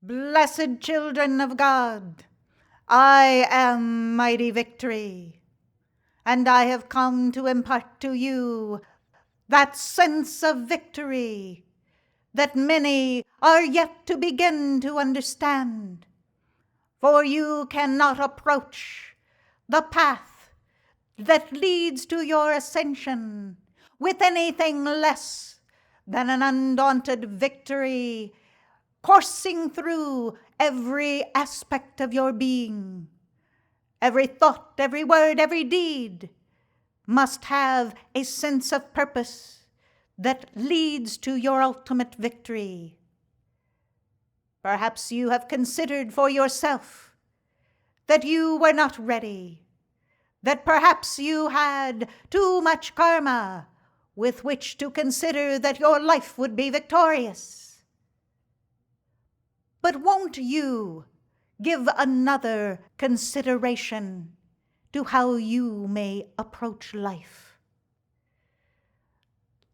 Blessed children of God, I am mighty Victory, and I have come to impart to you that sense of victory that many are yet to begin to understand. For you cannot approach the path that leads to your ascension with anything less than an undaunted victory coursing through every aspect of your being. Every thought, every word, every deed must have a sense of purpose that leads to your ultimate victory. Perhaps you have considered for yourself that you were not ready, that perhaps you had too much karma with which to consider that your life would be victorious. But won't you give another consideration to how you may approach life?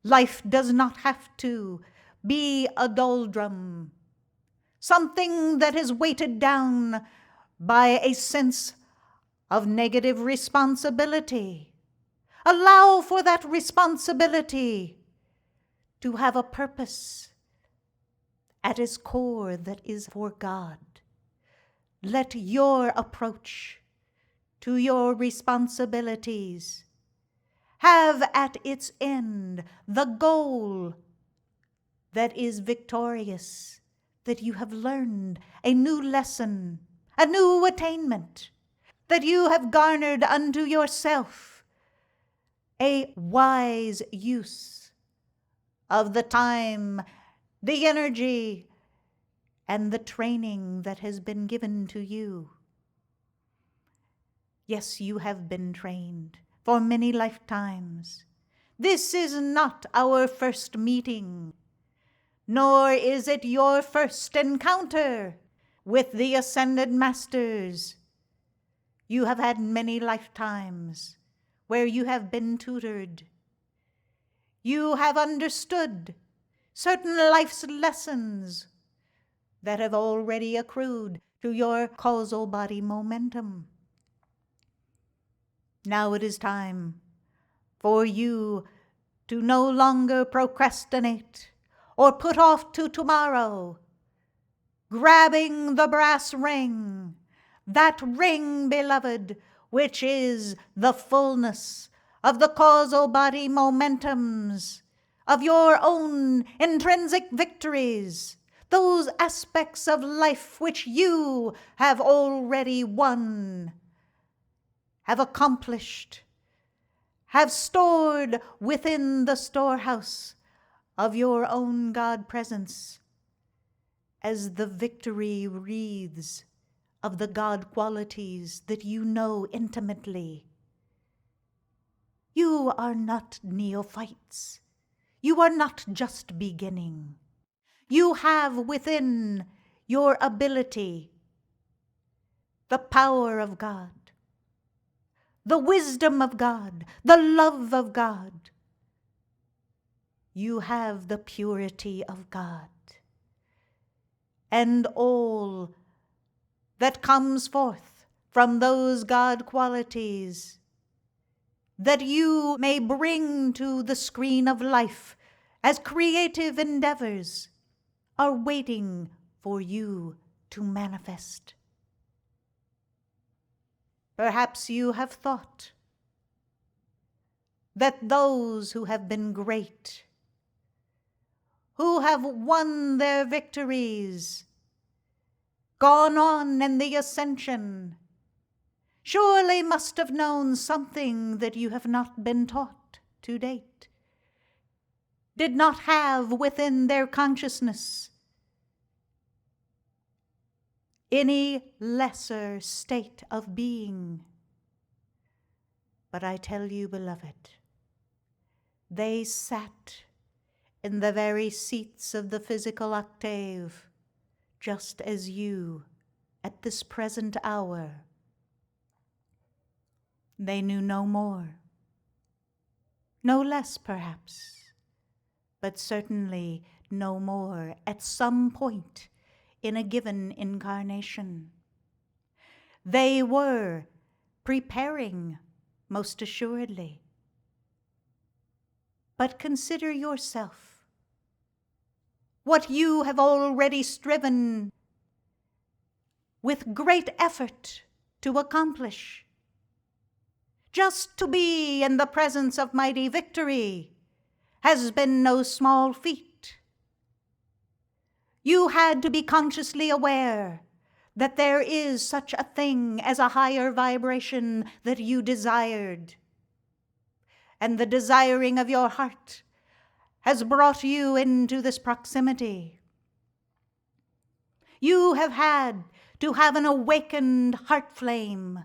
Life does not have to be a doldrum, something that is weighted down by a sense of negative responsibility. Allow for that responsibility to have a purpose at its core that is for God. Let your approach to your responsibilities have at its end the goal that is victorious, that you have learned a new lesson, a new attainment, that you have garnered unto yourself a wise use of the time, the energy, and the training that has been given to you. Yes, you have been trained for many lifetimes. This is not our first meeting, nor is it your first encounter with the ascended masters. You have had many lifetimes where you have been tutored. You have understood certain life's lessons that have already accrued to your causal body momentum. Now it is time for you to no longer procrastinate or put off to tomorrow, grabbing the brass ring, that ring, beloved, which is the fullness of the causal body momentums, of your own intrinsic victories, those aspects of life which you have already won, have accomplished, have stored within the storehouse of your own God presence as the victory wreaths of the God qualities that you know intimately. You are not neophytes. You are not just beginning. You have within your ability the power of God, the wisdom of God, the love of God. You have the purity of God. And all that comes forth from those God qualities that you may bring to the screen of life as creative endeavors are waiting for you to manifest. Perhaps you have thought that those who have been great, who have won their victories, gone on in the ascension, surely must have known something that you have not been taught to date, did not have within their consciousness any lesser state of being. But I tell you, beloved, they sat in the very seats of the physical octave, just as you at this present hour. They knew no more, no less perhaps, but certainly no more at some point in a given incarnation. They were preparing, most assuredly. But consider yourself, what you have already striven with great effort to accomplish. Just to be in the presence of mighty victory has been no small feat. You had to be consciously aware that there is such a thing as a higher vibration that you desired. And the desiring of your heart has brought you into this proximity. You have had to have an awakened heart flame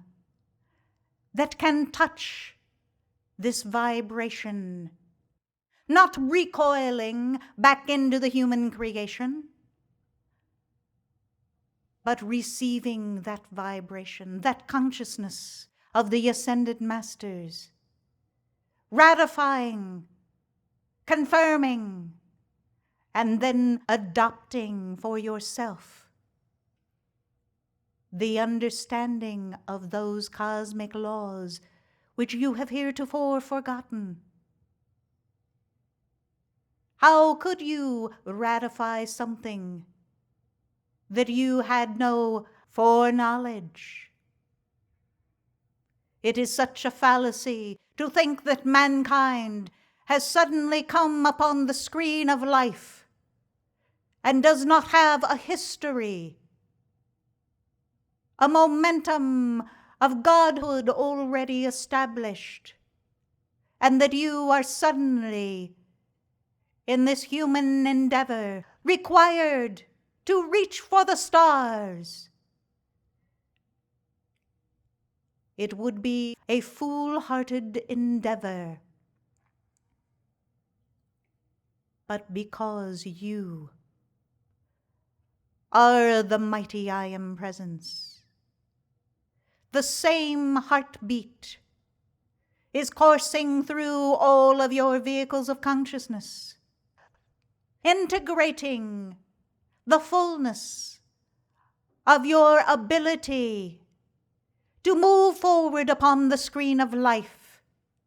that can touch this vibration, not recoiling back into the human creation, but receiving that vibration, that consciousness of the ascended masters, ratifying, confirming, and then adopting for yourself the understanding of those cosmic laws which you have heretofore forgotten. How could you ratify something that you had no foreknowledge? It is such a fallacy to think that mankind has suddenly come upon the screen of life and does not have a history, a momentum of godhood already established, and that you are suddenly, in this human endeavor, required to reach for the stars. It would be a foolhardy endeavor. But because you are the mighty I Am Presence, the same heartbeat is coursing through all of your vehicles of consciousness, integrating the fullness of your ability to move forward upon the screen of life,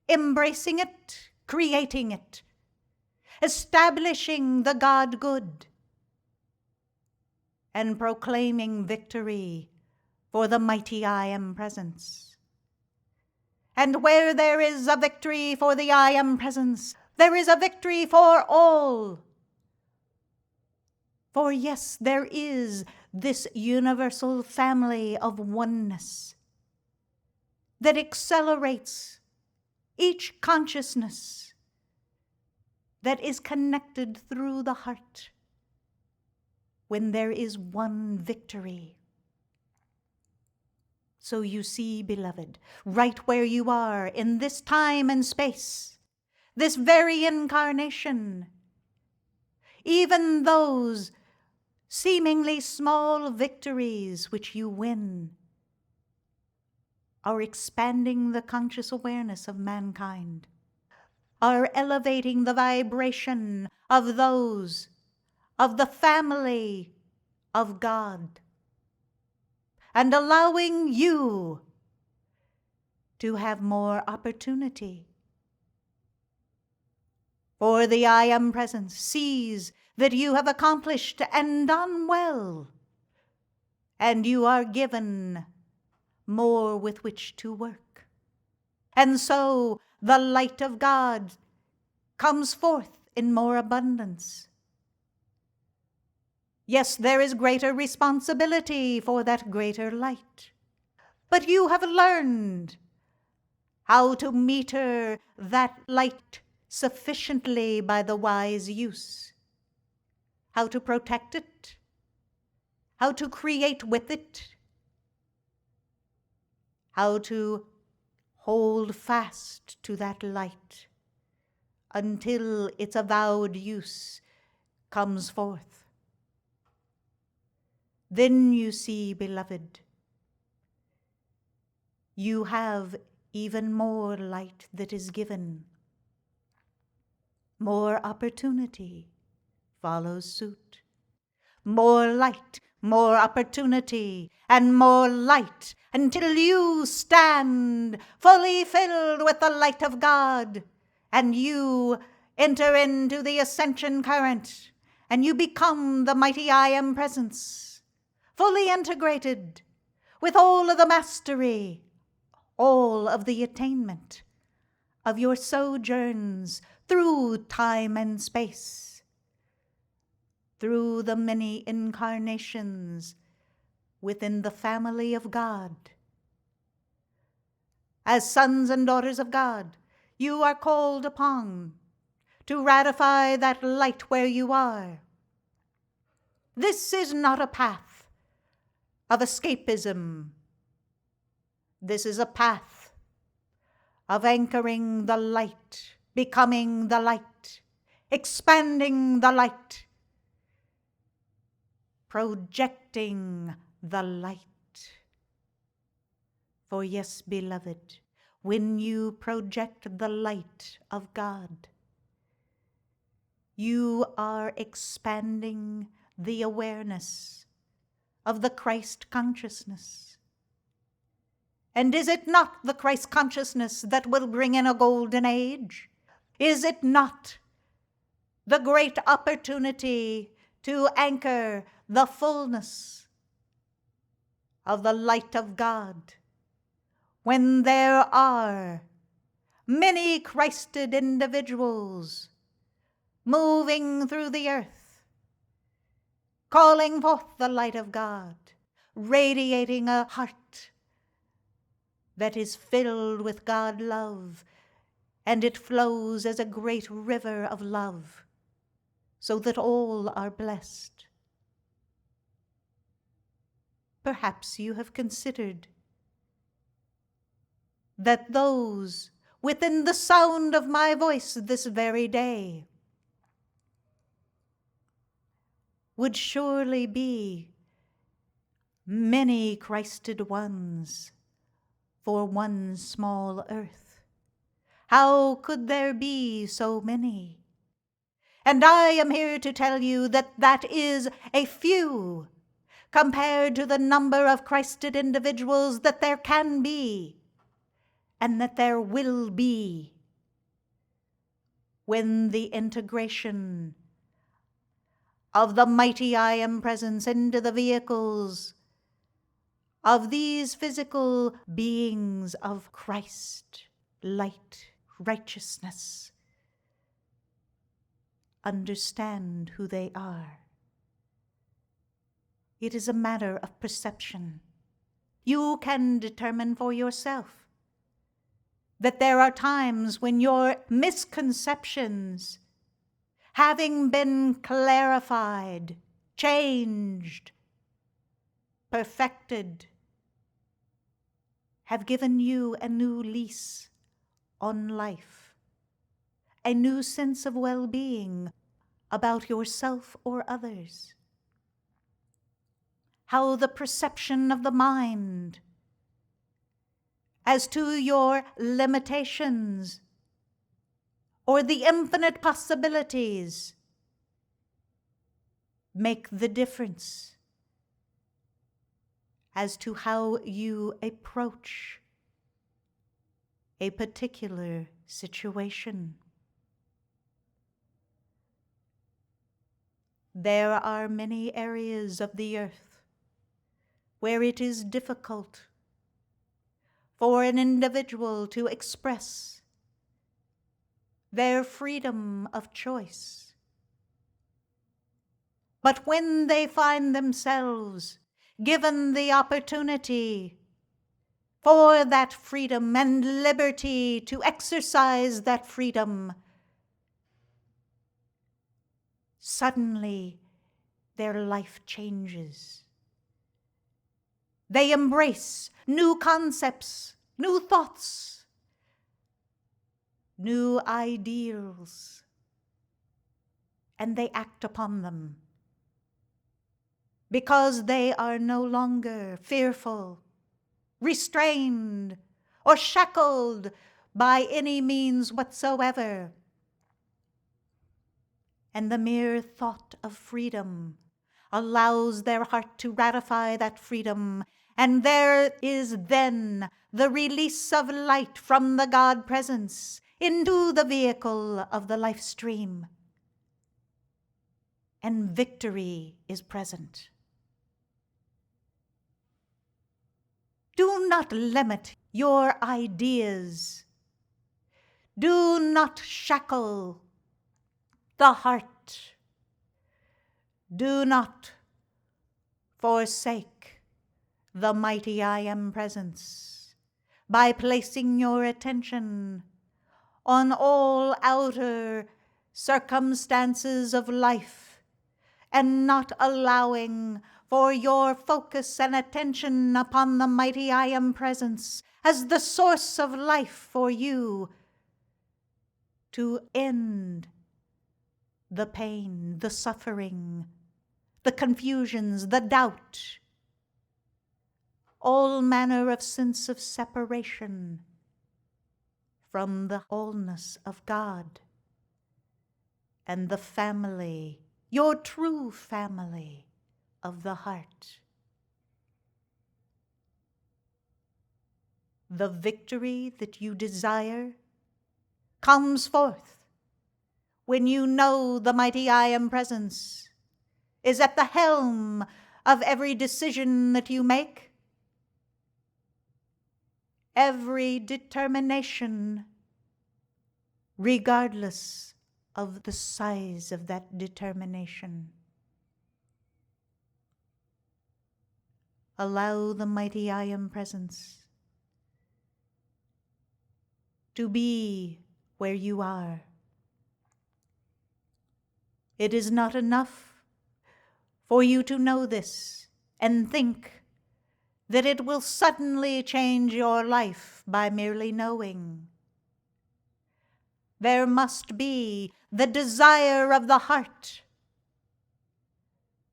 embracing it, creating it, establishing the God good, and proclaiming victory for the mighty I Am Presence. And where there is a victory for the I Am Presence, there is a victory for all. For yes, there is this universal family of oneness that accelerates each consciousness that is connected through the heart when there is one victory. So you see, beloved, right where you are in this time and space, this very incarnation, even those seemingly small victories which you win are expanding the conscious awareness of mankind, are elevating the vibration of those of the family of God, and allowing you to have more opportunity. For the I Am Presence sees that you have accomplished and done well, and you are given more with which to work. And so the light of God comes forth in more abundance. Yes, there is greater responsibility for that greater light, but you have learned how to meter that light sufficiently by the wise use, how to protect it, how to create with it, how to hold fast to that light until its avowed use comes forth. Then you see, beloved, you have even more light that is given. More opportunity follows suit. More light, more opportunity, and more light, until you stand fully filled with the light of God, and you enter into the Ascension current, and you become the mighty I Am Presence, fully integrated with all of the mastery, all of the attainment of your sojourns through time and space, through the many incarnations within the family of God. As sons and daughters of God, you are called upon to ratify that light where you are. This is not a path of escapism. This is a path of anchoring the light, becoming the light, expanding the light, projecting the light. For yes, beloved, when you project the light of God, you are expanding the awareness of the Christ consciousness. And is it not the Christ consciousness that will bring in a golden age? Is it not the great opportunity to anchor the fullness of the light of God, when there are many Christed individuals moving through the earth, calling forth the light of God, radiating a heart that is filled with God love, and it flows as a great river of love, so that all are blessed? Perhaps you have considered that those within the sound of my voice this very day would surely be many Christed ones for one small earth. How could there be so many? And I am here to tell you that that is a few compared to the number of Christed individuals that there can be, and that there will be, when the integration of the mighty I Am Presence into the vehicles of these physical beings of Christ, light, righteousness, understand who they are. It is a matter of perception. You can determine for yourself that there are times when your misconceptions, having been clarified, changed, perfected, have given you a new lease on life, a new sense of well-being about yourself or others. How the perception of the mind as to your limitations or the infinite possibilities make the difference as to how you approach a particular situation. There are many areas of the earth where it is difficult for an individual to express their freedom of choice. But when they find themselves given the opportunity for that freedom and liberty to exercise that freedom, suddenly their life changes. They embrace new concepts, new thoughts, new ideals, and they act upon them because they are no longer fearful, restrained, or shackled by any means whatsoever. And the mere thought of freedom, allows their heart to ratify that freedom, and there is then the release of light from the God presence into the vehicle of the life stream, and victory is present. Do not limit your ideas. Do not shackle the heart. Do not forsake the mighty I Am presence by placing your attention on all outer circumstances of life and not allowing for your focus and attention upon the mighty I Am presence as the source of life for you to end the pain, the suffering, the confusions, the doubt, all manner of sense of separation from the wholeness of God and the family, your true family of the heart. The victory that you desire comes forth when you know the mighty I Am presence is at the helm of every decision that you make, every determination, regardless of the size of that determination. Allow the mighty I Am presence to be where you are. It is not enough for you to know this and think that it will suddenly change your life by merely knowing. There must be the desire of the heart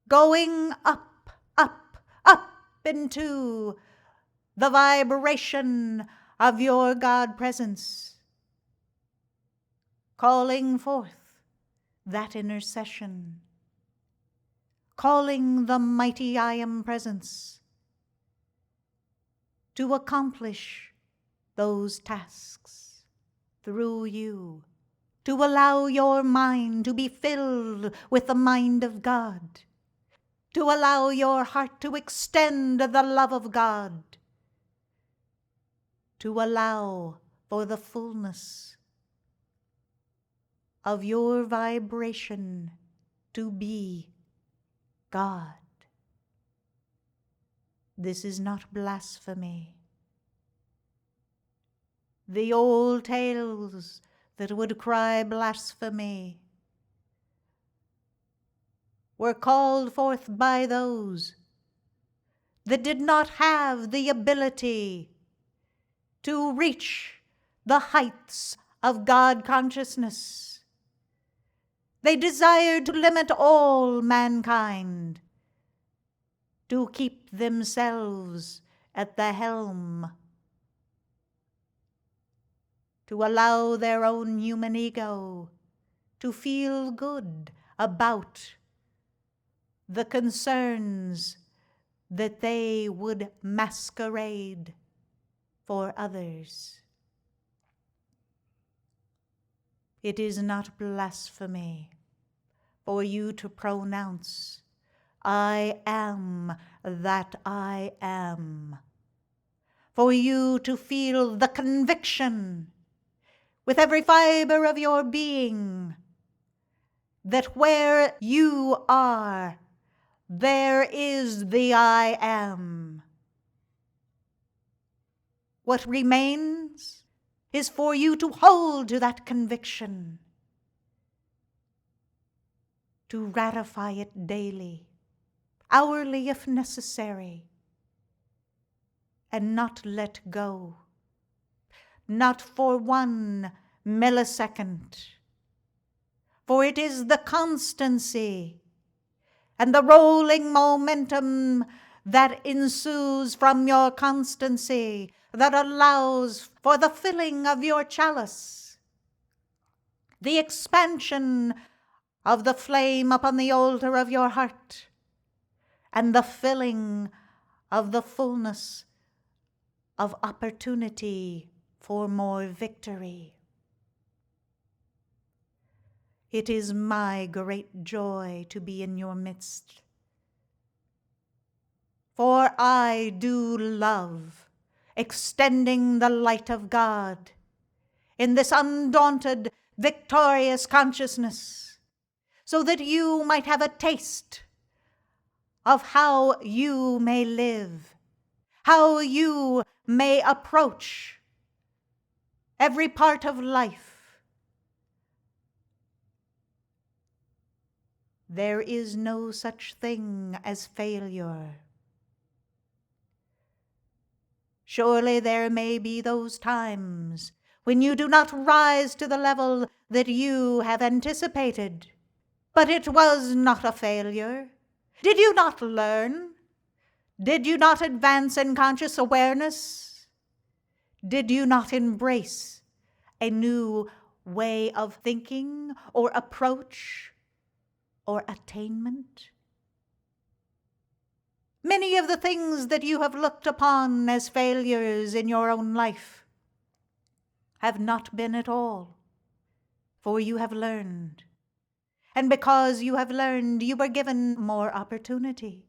going up, up, up into the vibration of your God presence, calling forth that intercession, calling the mighty I Am presence to accomplish those tasks through you, to allow your mind to be filled with the mind of God, to allow your heart to extend the love of God, to allow for the fullness of your vibration to be God. This is not blasphemy. The old tales that would cry blasphemy were called forth by those that did not have the ability to reach the heights of God consciousness. They desired to limit all mankind, to keep themselves at the helm, to allow their own human ego to feel good about the concerns that they would masquerade for others. It is not blasphemy for you to pronounce, I am that I am. For you to feel the conviction with every fiber of your being that where you are, there is the I am. What remains is for you to hold to that conviction, to ratify it daily, hourly if necessary, and not let go, not for 1 millisecond. For it is the constancy and the rolling momentum that ensues from your constancy that allows for the filling of your chalice, the expansion of the flame upon the altar of your heart, and the filling of the fullness of opportunity for more victory. It is my great joy to be in your midst, for I do love extending the light of God in this undaunted, victorious consciousness, so that you might have a taste of how you may live, how you may approach every part of life. There is no such thing as failure. Surely there may be those times when you do not rise to the level that you have anticipated. But it was not a failure. Did you not learn? Did you not advance in conscious awareness? Did you not embrace a new way of thinking or approach or attainment? Many of the things that you have looked upon as failures in your own life have not been at all, for you have learned. And because you have learned, you were given more opportunity.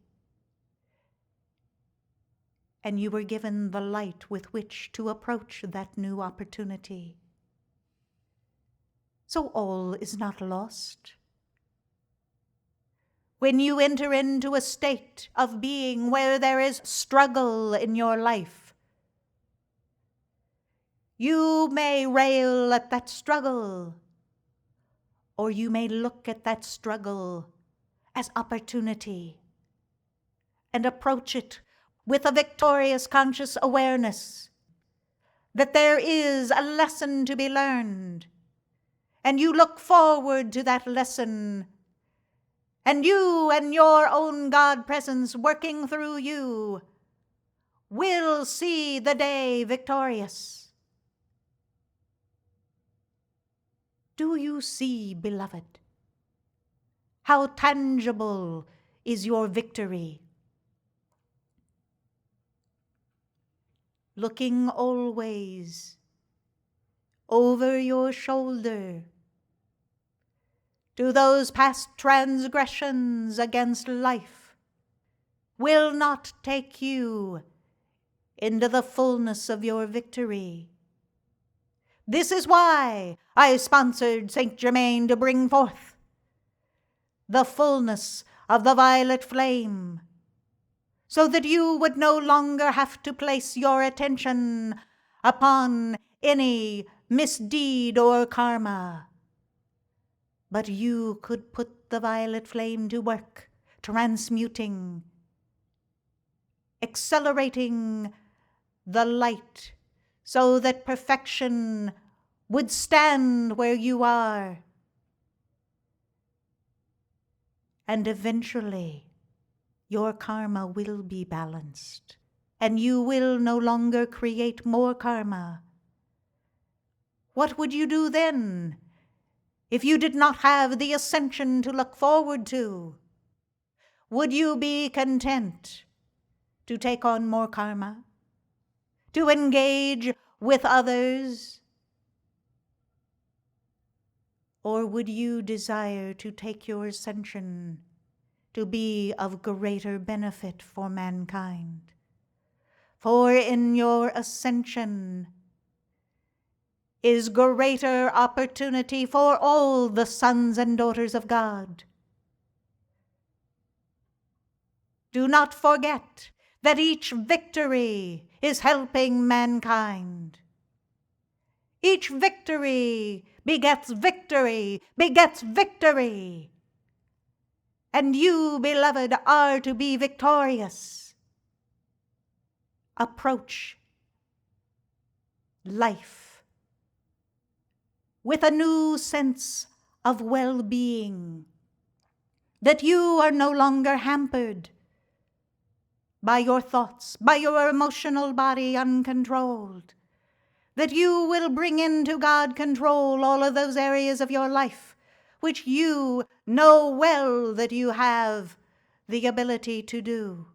And you were given the light with which to approach that new opportunity. So all is not lost. When you enter into a state of being where there is struggle in your life, you may rail at that struggle, or you may look at that struggle as opportunity and approach it with a victorious conscious awareness that there is a lesson to be learned, and you look forward to that lesson, and you and your own God presence working through you will see the day victorious. Do you see, beloved, how tangible is your victory? Looking always over your shoulder to those past transgressions against life will not take you into the fullness of your victory. This is why I sponsored Saint Germain to bring forth the fullness of the violet flame, so that you would no longer have to place your attention upon any misdeed or karma, but you could put the violet flame to work, transmuting, accelerating the light so that perfection would stand where you are. And eventually, your karma will be balanced, and you will no longer create more karma. What would you do then if you did not have the ascension to look forward to? Would you be content to take on more karma, to engage with others? Or would you desire to take your ascension to be of greater benefit for mankind? For in your ascension is greater opportunity for all the sons and daughters of God. Do not forget that each victory is helping mankind. Each victory begets victory, begets victory. And you, beloved, are to be victorious. Approach life with a new sense of well-being, that you are no longer hampered by your thoughts, by your emotional body uncontrolled, that you will bring into God control all of those areas of your life which you know well that you have the ability to do.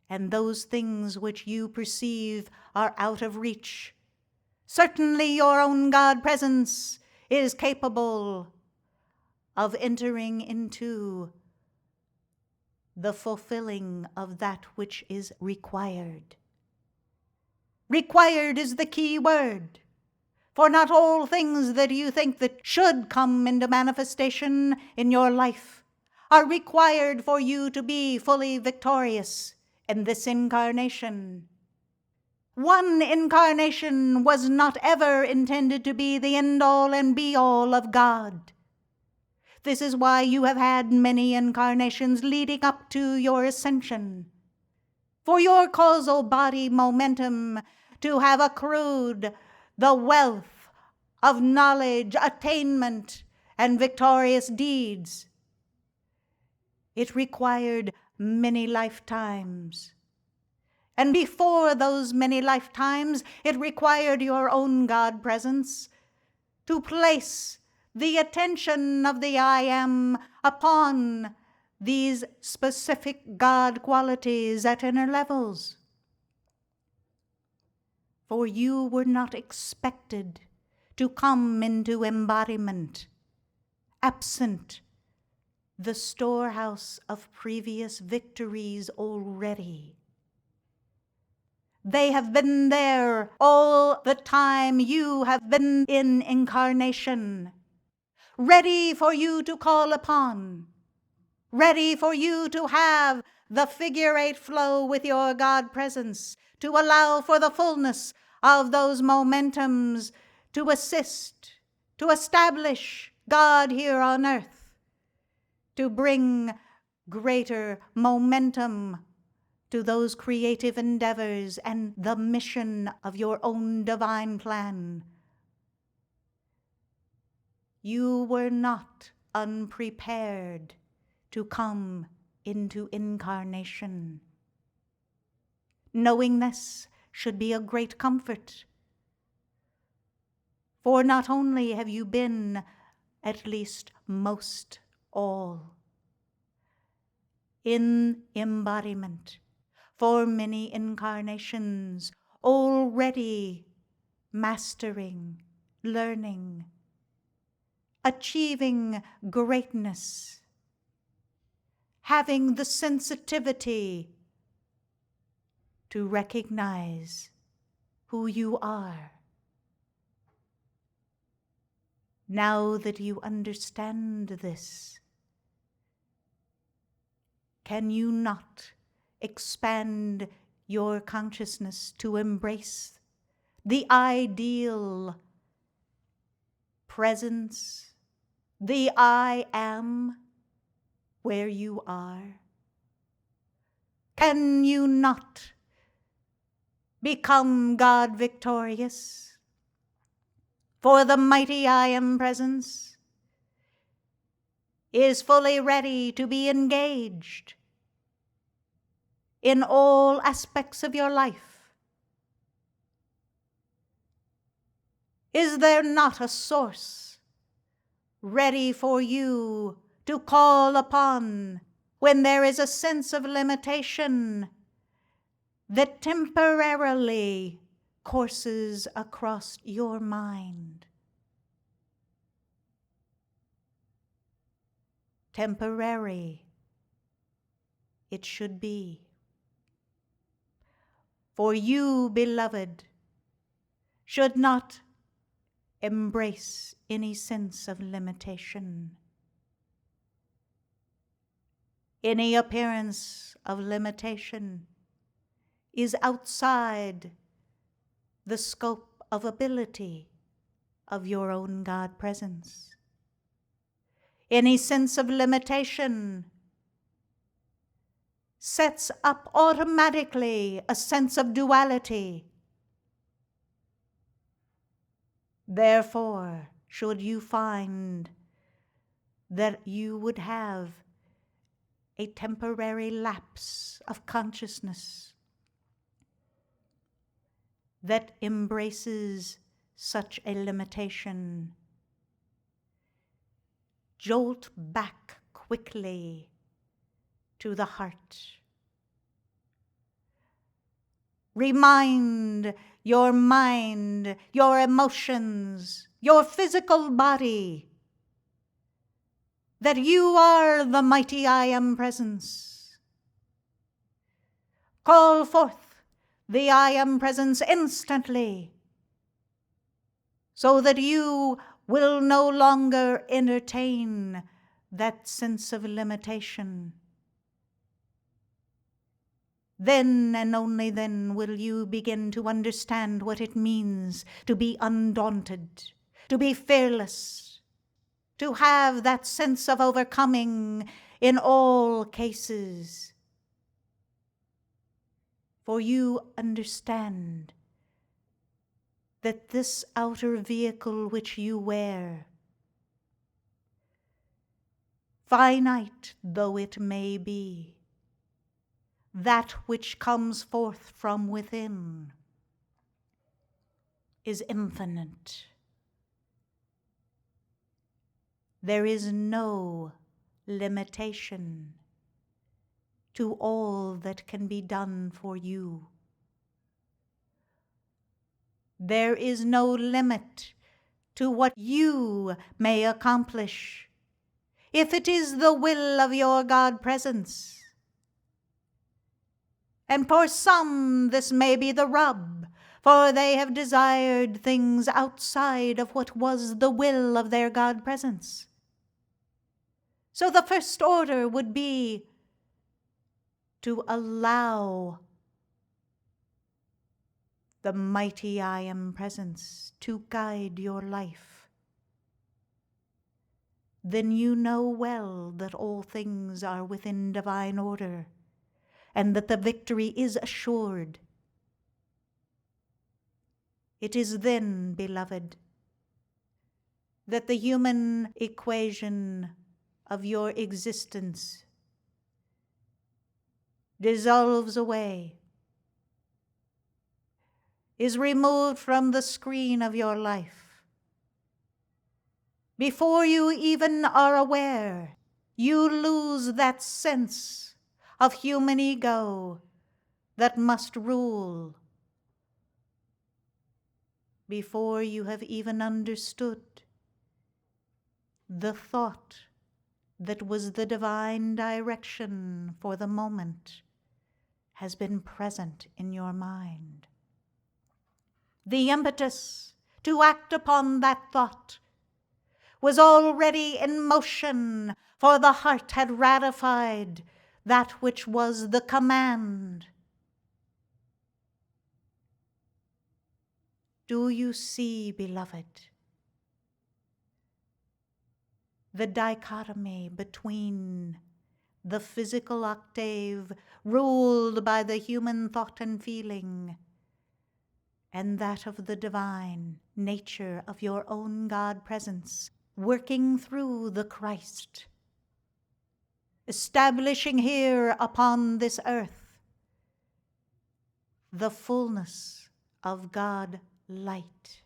And those things which you perceive are out of reach, certainly your own God presence is capable of entering into the fulfilling of that which is required. Required is the key word, for not all things that you think that should come into manifestation in your life are required for you to be fully victorious in this incarnation. One incarnation was not ever intended to be the end-all and be-all of God. This is why you have had many incarnations leading up to your ascension. For your causal body momentum to have accrued the wealth of knowledge, attainment, and victorious deeds, it required many lifetimes. And before those many lifetimes, it required your own God presence to place the attention of the I Am upon these specific God qualities at inner levels. For you were not expected to come into embodiment absent the storehouse of previous victories already. They have been there all the time you have been in incarnation, ready for you to call upon, ready for you to have the figure-8 flow with your God presence, to allow for the fullness of those momentums to assist, to establish God here on earth, to bring greater momentum to those creative endeavors and the mission of your own divine plan. You were not unprepared to come into incarnation. Knowing this should be a great comfort, for not only have you been, at least most all, in embodiment for many incarnations, already mastering, learning, achieving greatness, having the sensitivity to recognize who you are. Now that you understand this, can you not expand your consciousness to embrace the ideal presence, the I Am, where you are? Can you not become God victorious? For the mighty I Am presence is fully ready to be engaged in all aspects of your life. Is there not a source ready for you to call upon when there is a sense of limitation that temporarily courses across your mind? Temporary it should be. For you, beloved, should not embrace any sense of limitation. Any appearance of limitation is outside the scope of ability of your own God presence. Any sense of limitation sets up automatically a sense of duality. Therefore, should you find that you would have a temporary lapse of consciousness that embraces such a limitation, jolt back quickly to the heart. Remind your mind, your emotions, your physical body that you are the mighty I Am Presence. Call forth the I Am Presence instantly, so that you will no longer entertain that sense of limitation. Then and only then will you begin to understand what it means to be undaunted, to be fearless, to have that sense of overcoming in all cases. For you understand that this outer vehicle which you wear, finite though it may be, that which comes forth from within, is infinite. There is no limitation to all that can be done for you. There is no limit to what you may accomplish, if it is the will of your God Presence. And for some this may be the rub, for they have desired things outside of what was the will of their God Presence. So the first order would be to allow the mighty I Am Presence to guide your life. Then you know well that all things are within divine order, and that the victory is assured. It is then, beloved, that the human equation of your existence dissolves away, is removed from the screen of your life. Before you even are aware, you lose that sense of human ego that must rule. Before you have even understood, the thought that was the divine direction for the moment has been present in your mind. The impetus to act upon that thought was already in motion, for the heart had ratified that which was the command. Do you see, beloved, the dichotomy between the physical octave ruled by the human thought and feeling, and that of the divine nature of your own God Presence, working through the Christ, establishing here upon this earth the fullness of God light?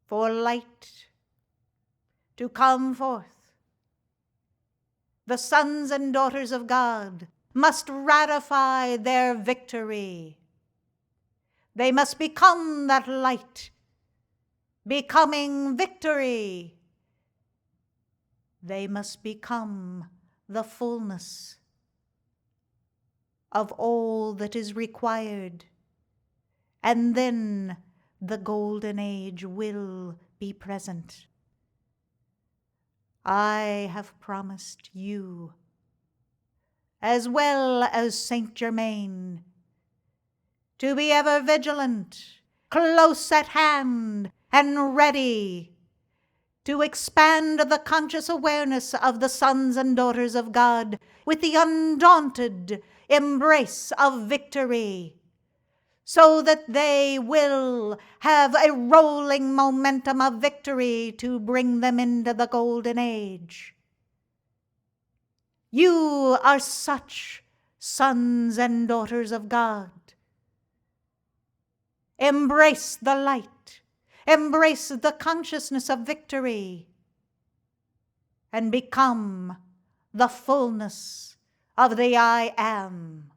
For light to come forth, the sons and daughters of God must ratify their victory. They must become that light, becoming victory. They must become the fullness of all that is required, and then the golden age will be present. I have promised you, as well as Saint Germain, to be ever vigilant, close at hand, and ready to expand the conscious awareness of the sons and daughters of God with the undaunted embrace of victory, so that they will have a rolling momentum of victory to bring them into the golden age. You are such sons and daughters of God. Embrace the light. Embrace the consciousness of victory. and become the fullness of the I am.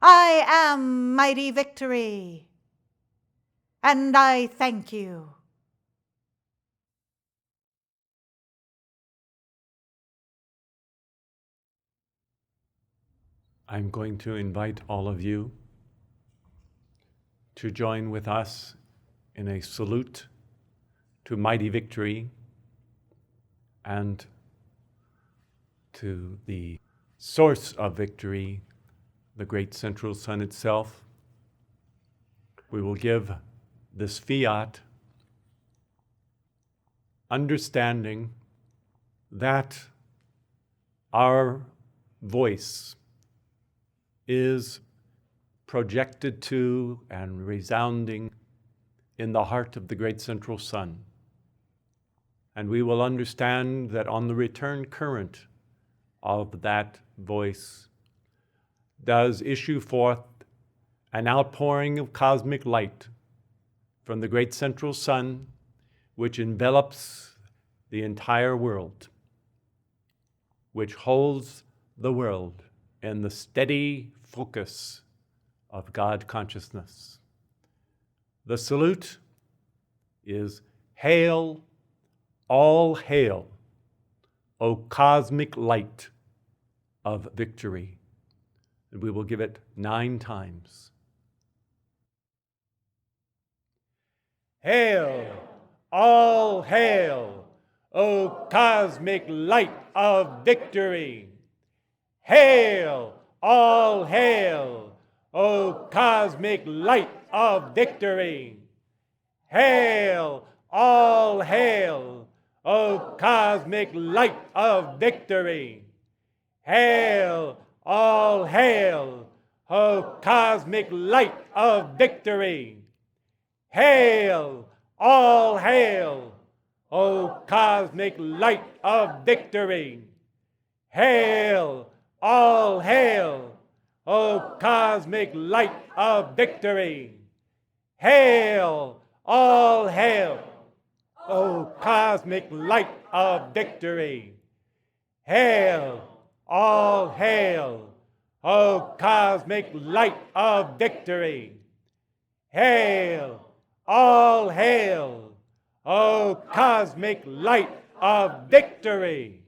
I am mighty victory, and I thank you. I'm going to invite all of you to join with us in a salute to mighty victory and to the source of victory, the great central sun itself. We will give this fiat, understanding that our voice is projected to and resounding in the heart of the great central sun. And we will understand that on the return current of that voice does issue forth an outpouring of cosmic light from the great central sun, which envelops the entire world, which holds the world in the steady focus of God consciousness. The salute is, hail, all hail, O cosmic light of victory. And we will give it 9 times. Hail, all hail, O cosmic light of victory. Hail, all hail, O cosmic light of victory. Hail, all hail, O cosmic light of victory. Hail, all hail, O cosmic light of victory. Hail, all hail, O cosmic light of victory. Hail, all hail, O cosmic light of victory. Hail, all hail, O cosmic light of victory. Hail, all hail, O cosmic light of victory. Hail, all hail, O cosmic light of victory.